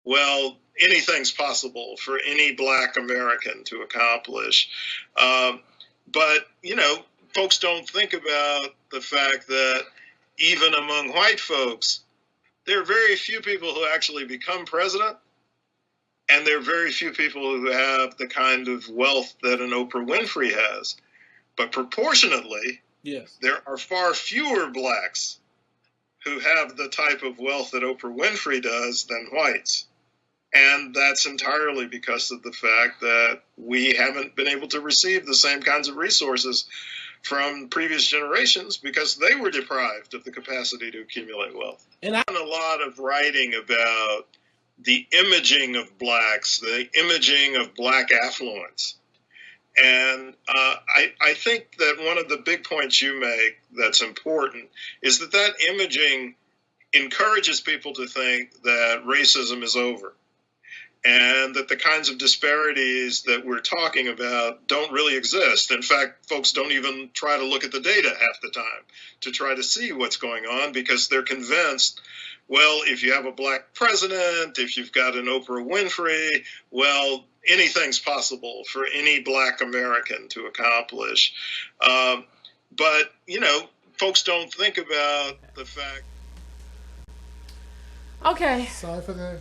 well, anything's possible for any black American to accomplish. Um, but, folks don't think about the fact that even among white folks, there are very few people who actually become president, and there are very few people who have the kind of wealth that an Oprah Winfrey has. But proportionately, yes, there are far fewer blacks who have the type of wealth that Oprah Winfrey does than whites. And that's entirely because of the fact that we haven't been able to receive the same kinds of resources from previous generations because they were deprived of the capacity to accumulate wealth. And I've done a lot of writing about the imaging of blacks, the imaging of black affluence. And I think that one of the big points you make that's important is that imaging encourages people to think that racism is over, and that the kinds of disparities that we're talking about don't really exist. In fact, folks don't even try to look at the data half the time to try to see what's going on because they're convinced, well, if you have a black president, if you've got an Oprah Winfrey, well, anything's possible for any black American to accomplish. But, folks don't think about the fact. Okay. Sorry for the...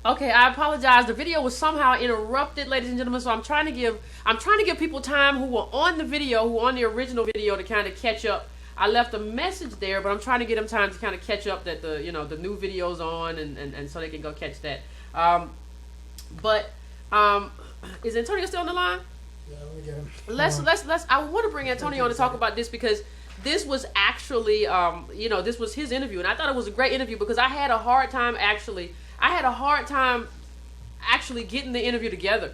Okay, I apologize. The video was somehow interrupted, ladies and gentlemen. So I'm trying to give people time who were on the video, who were on the original video, to kind of catch up. I left a message there, but I'm trying to get them time to kind of catch up that the new video's on, and so they can go catch that. Is Antonio still on the line? Yeah, let me get him. Let's. I want to bring Antonio on to talk about this because this was actually, this was his interview, and I thought it was a great interview because I had a hard time actually getting the interview together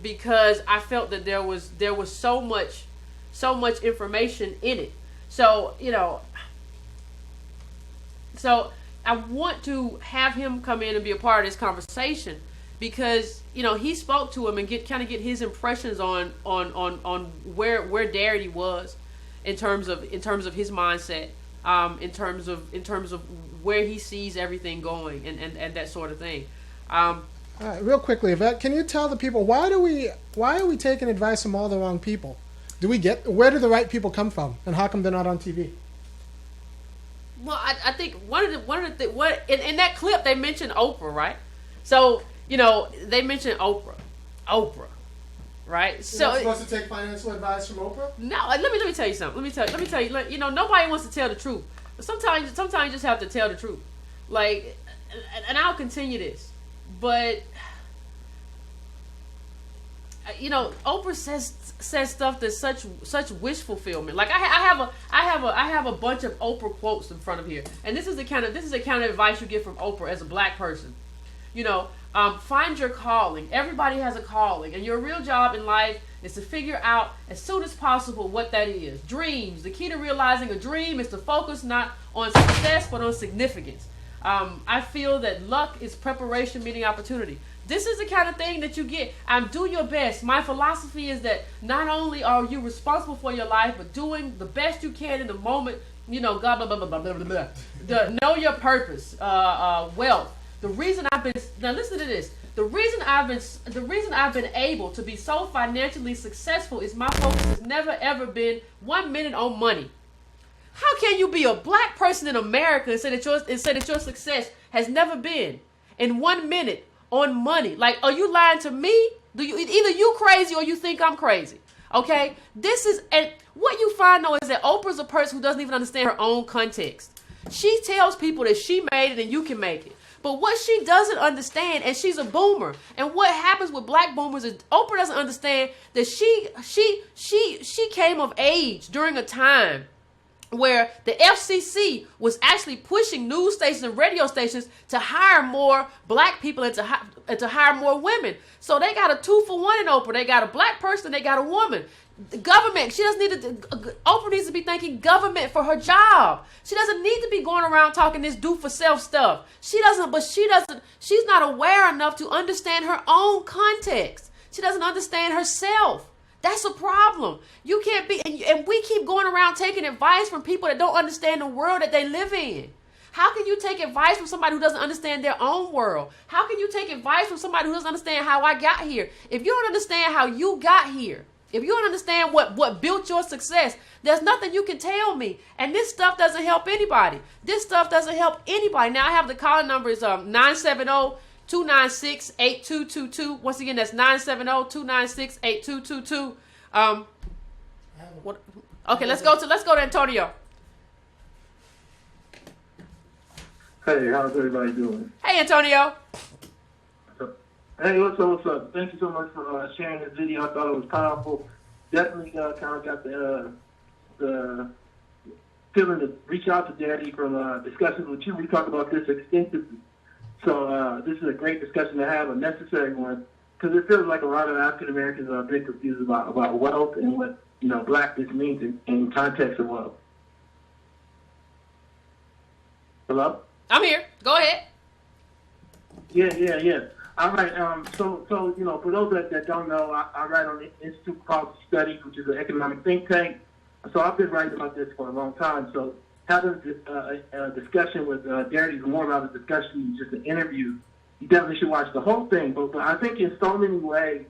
because I felt that there was so much information in it. So so I want to have him come in and be a part of this conversation because he spoke to him and get his impressions on where Darity was in terms of his mindset, in terms of where he sees everything going and that sort of thing. All right, real quickly, Yvette, can you tell the people why are we taking advice from all the wrong people? Where do the right people come from, and how come they're not on TV? Well, I think in that clip they mentioned Oprah, right? So they mentioned Oprah, right? So you're not supposed to take financial advice from Oprah? No, let me tell you something. Let me tell you. Nobody wants to tell the truth. But sometimes you just have to tell the truth. And I'll continue this, but Oprah says stuff that's such wish fulfillment. Like I have a bunch of Oprah quotes in front of here, and this is the kind of advice you get from Oprah as a black person. Find your calling. Everybody has a calling, and your real job in life is to figure out as soon as possible what that is. Dreams. The key to realizing a dream is to focus not on success but on significance. I feel that luck is preparation meeting opportunity. This is the kind of thing that you get. Do your best. My philosophy is that not only are you responsible for your life, but doing the best you can in the moment. God, blah, blah, blah, blah, blah, blah, blah. Know your purpose. Wealth. The reason now listen to this. The reason I've been able to be so financially successful is my focus has never ever been 1 minute on money. How can you be a black person in America and say that your success has never been in 1 minute on money? Like, are you lying to me? Either you crazy or you think I'm crazy? Okay, and what you find though is that Oprah's a person who doesn't even understand her own context. She tells people that she made it and you can make it. But what she doesn't understand, and she's a boomer, and what happens with black boomers is Oprah doesn't understand that she came of age during a time where the FCC was actually pushing news stations and radio stations to hire more black people and to hire more women. So they got a 2-for-1 in Oprah. They got a black person, they got a woman. The government, Oprah needs to be thanking government for her job. She doesn't need to be going around talking this do for self stuff. She's not aware enough to understand her own context. She doesn't understand herself. That's a problem. You can't be, and we keep going around taking advice from people that don't understand the world that they live in. How can you take advice from somebody who doesn't understand their own world? How can you take advice from somebody who doesn't understand how I got here? If you don't understand how you got here, if you don't understand what built your success, there's nothing you can tell me. And this stuff doesn't help anybody. This stuff doesn't help anybody. Now I have the calling number is 970-296-8222. Once again, that's 970-296-8222. What? Okay, let's go to Antonio. Hey, how's everybody doing? Hey, Antonio. Hey, what's up? Thank you so much for sharing this video. I thought it was powerful. Definitely kind of got the feeling to reach out to Daddy from discussions with you. We talk about this extensively. So this is a great discussion to have, a necessary one, because it feels like a lot of African Americans are a bit confused about wealth and what blackness means in context of wealth. Hello? I'm here. Go ahead. Yeah. All right. So for those that don't know, I write on the Institute for Policy Studies, which is an economic think tank. So I've been writing about this for a long time. So having a discussion with Darity is more about a discussion than just an interview. You definitely should watch the whole thing. But I think in so many ways,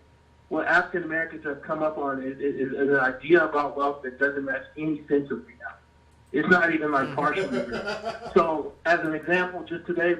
what African Americans have come up on is an idea about wealth that doesn't match any sense of reality. It's not even like partially real. So as an example, just today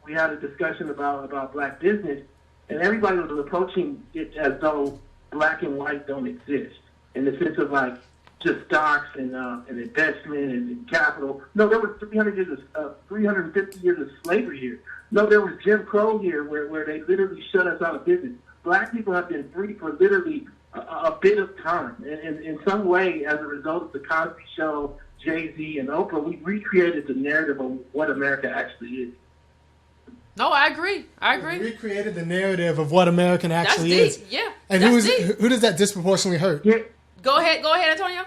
we had a discussion about black business, and everybody was approaching it as though black and white don't exist in the sense of like just stocks and investment and capital. No, there was 350 years of slavery here. No, there was Jim Crow here where they literally shut us out of business. Black people have been free for literally a bit of time. And in some way, as a result of the Cosby Show, Jay-Z, and Oprah, we recreated the narrative of what America actually is. No, I agree. We recreated the narrative of what American actually is. Yeah. And who does that disproportionately hurt? Yeah. Go ahead, Antonio.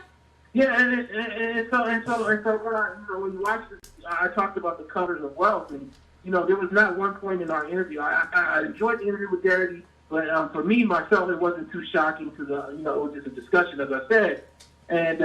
Yeah, and so when you watch this, I talked about the colors of wealth, and there was not one point in our interview. I enjoyed the interview with Darity, but for me myself, it wasn't too shocking to it was just a discussion, as I said, and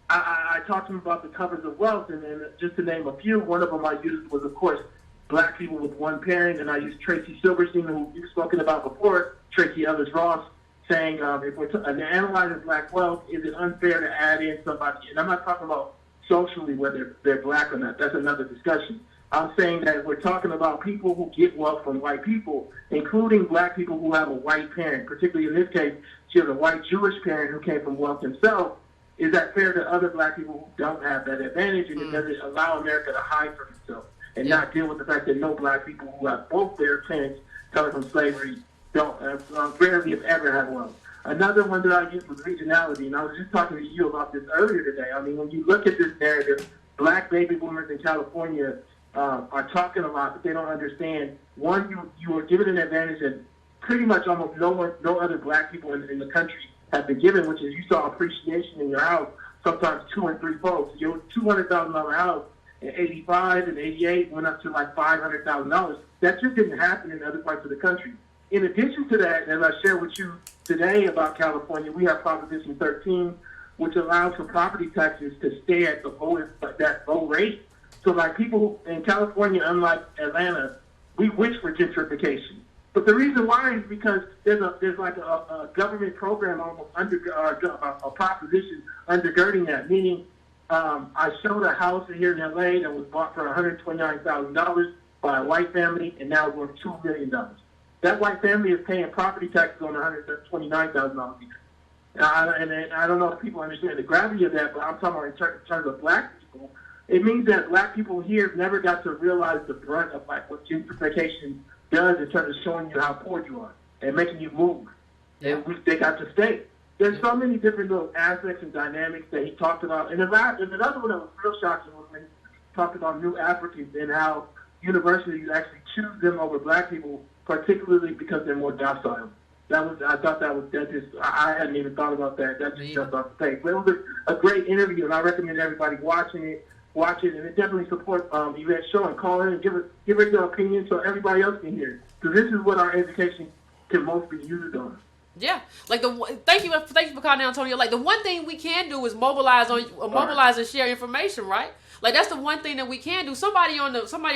I talked to him about the colors of wealth, and just to name a few, one of them I used was, of course, black people with one parent, and I used Tracy Silverstein, who you've spoken about before, Tracy Ellis Ross, saying if we're analyzing black wealth, is it unfair to add in somebody? And I'm not talking about socially whether they're black or not. That's another discussion. I'm saying that we're talking about people who get wealth from white people, including black people who have a white parent. Particularly in this case, she has a white Jewish parent who came from wealth himself. Is that fair to other black people who don't have that advantage? And does it allow America to hide from itself and not deal with the fact that no black people who have both their parents coming from slavery don't rarely if ever have wealth? Another one that I used was regionality, and I was just talking to you about this earlier today. I mean, when you look at this narrative, black baby boomers in California are talking a lot, but they don't understand. One, you are given an advantage that pretty much almost no other black people in the country have been given, which is you saw appreciation in your house, sometimes 2 and 3 folds. Your $200,000 house in 85 and 88 went up to like $500,000. That just didn't happen in other parts of the country. In addition to that, as I shared with you today about California, we have Proposition 13, which allows for property taxes to stay at that low rate. So like people in California, unlike Atlanta, we wish for gentrification. But the reason why is because there's like a government program almost a proposition undergirding that. Meaning, I showed a house here in LA that was bought for $129,000 by a white family, and now it's worth $2 million. That white family is paying property taxes on $129,000 a year. And I don't know if people understand the gravity of that, but I'm talking about in terms of black people. It means that black people here never got to realize the brunt of like what gentrification does in terms of showing you how poor you are and making you move. Yeah. And they got to stay. There's so many different little aspects and dynamics that he talked about. And another one that was real shocking was when he talked about new Africans and how universities actually choose them over black people, particularly because they're more docile. I hadn't even thought about that. That just jumped off the page. But it was a great interview, and I recommend everybody watching it, and it definitely support Yvette's show and call in and give her your opinion so everybody else can hear it. Because this is what our education can most be used on. Yeah, like thank you for calling, Antonio. Like the one thing we can do is mobilize and share information, right? Like that's the one thing that we can do. Somebody on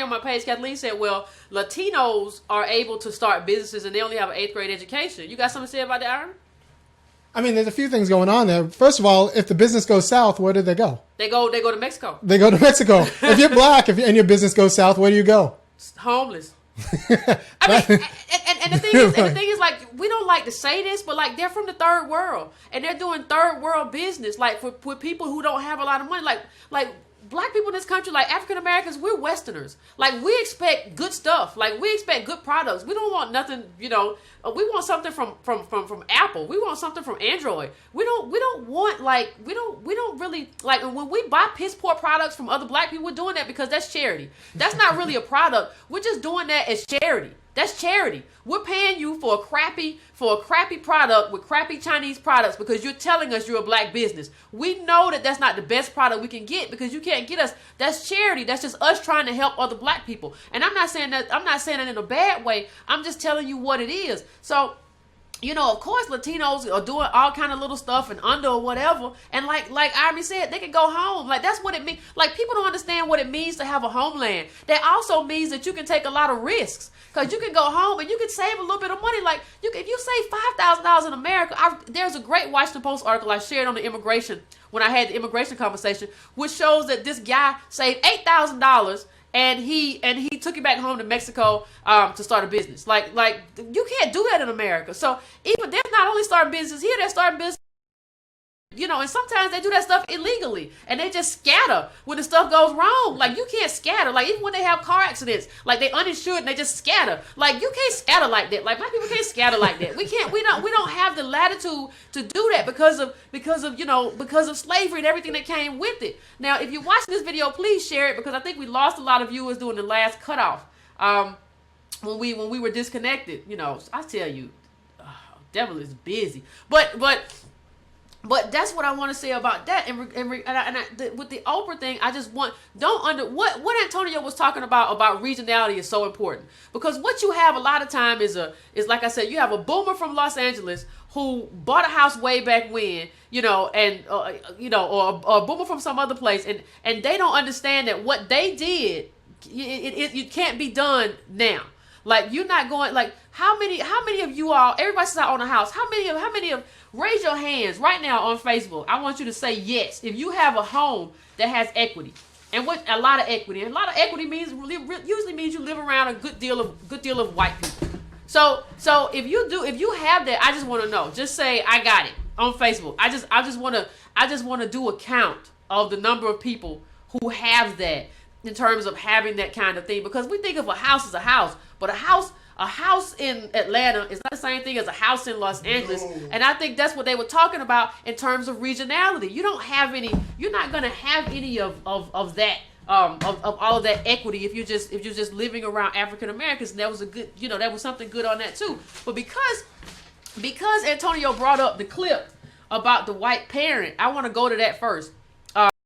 my page, Kathleen said, "Well, Latinos are able to start businesses and they only have an 8th grade education." You got something to say about that, Aaron? I mean, there's a few things going on there. First of all, if the business goes south, where do they go? They go to Mexico. They go to Mexico. If you're black and your business goes south, where do you go? Homeless. I mean, and the thing is, like, we don't like to say this, but like they're from the third world and they're doing third world business, like for people who don't have a lot of money, like black people in this country, like African Americans, we're Westerners. Like we expect good stuff, like we expect good products. We don't want nothing, we want something from Apple. We want something from Android. We don't want we don't really like when we buy piss poor products from other black people. We're doing that because that's charity. That's not really a product. We're just doing that as charity. That's charity. We're paying you for a crappy product with crappy Chinese products because you're telling us you're a black business. We know that that's not the best product we can get because you can't get us. That's charity. That's just us trying to help other black people. And I'm not saying that in a bad way. I'm just telling you what it is. So, of course, Latinos are doing all kind of little stuff and under or whatever. And like Ivy said, they can go home. Like, that's what it means. Like, people don't understand what it means to have a homeland. That also means that you can take a lot of risks. Because you can go home and you can save a little bit of money. Like, if you save $5,000 in America, there's a great Washington Post article I shared on the immigration, when I had the immigration conversation, which shows that this guy saved $8,000 and he took it back home to Mexico to start a business. Like you can't do that in America. So even they're not only starting businesses here, they're starting business. And sometimes they do that stuff illegally and they just scatter when the stuff goes wrong. Like, you can't scatter. Like, even when they have car accidents, like, they uninsured and they just scatter. Like, you can't scatter like that. Like, black people can't scatter like that. We don't have the latitude to do that because of slavery and everything that came with it. Now, if you're watching this video, please share it because I think we lost a lot of viewers during the last cutoff. When we were disconnected, I tell you, devil is busy. But that's what I want to say about that. And with the Oprah thing, I just what Antonio was talking about regionality is so important, because what you have a lot of time is like I said, you have a boomer from Los Angeles who bought a house way back when, or a boomer from some other place, and they don't understand that what they did, it can't be done now. Like, you're not going, like, how many of you all, everybody says I own a house, how many of, raise your hands right now on Facebook. I want you to say yes. If you have a home that has equity, and what a lot of equity means, usually means you live around a good deal of white people. So if you have that, I just want to know. Just say I got it on Facebook. I just want to do a count of the number of people who have that in terms of having that kind of thing, because we think of a house as a house, but a house in Atlanta is not the same thing as a house in Los Angeles. And I think that's what they were talking about in terms of regionality. You're not going to have any of that, of all of that equity if you're just living around African Americans. And that was that was something good on that too. But because Antonio brought up the clip about the white parent, I want to go to that first.